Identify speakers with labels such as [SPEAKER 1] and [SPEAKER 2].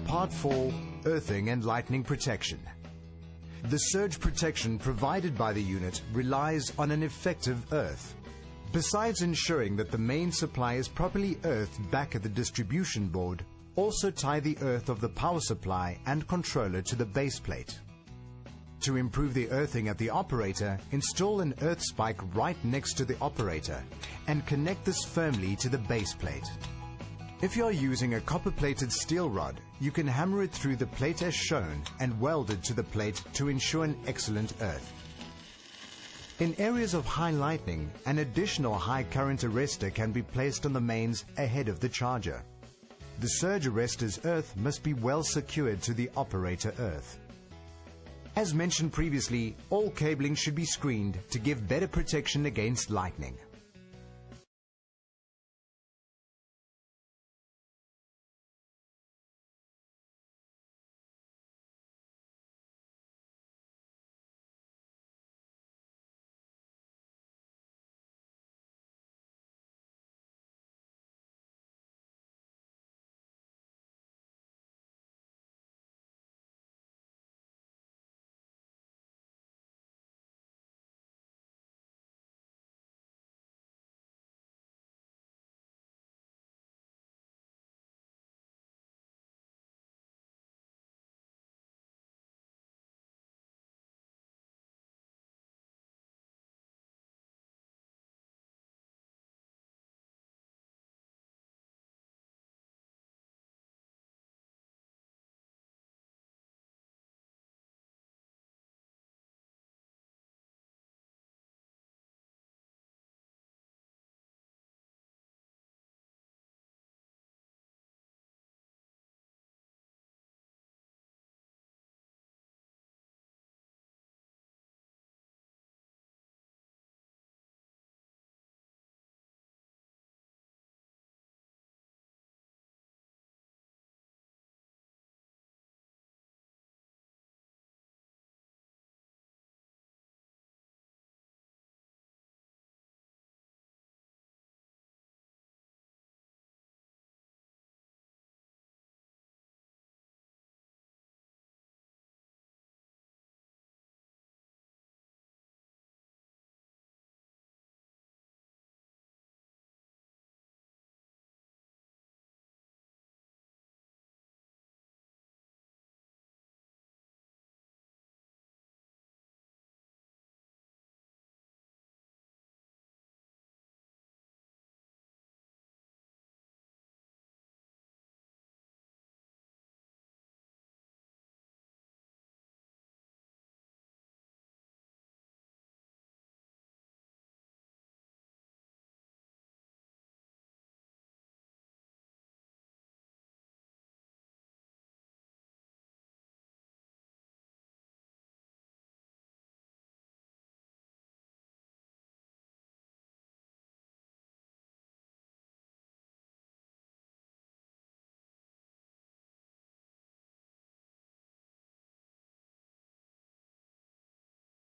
[SPEAKER 1] Part 4, Earthing and Lightning Protection. The surge protection provided by the unit relies on an effective earth. Besides ensuring that the main supply is properly earthed back at the distribution board, also tie the earth of the power supply and controller to the base plate. To improve the earthing at the operator, install an earth spike right next to the operator and connect this firmly to the base plate. If you are using a copper-plated steel rod, you can hammer it through the plate as shown and weld it to the plate to ensure an excellent earth. In areas of high lightning, an additional high current arrestor can be placed on the mains ahead of the charger. The surge arrestor's earth must be well secured to the operator earth. As mentioned previously, all cabling should be screened to give better protection against lightning.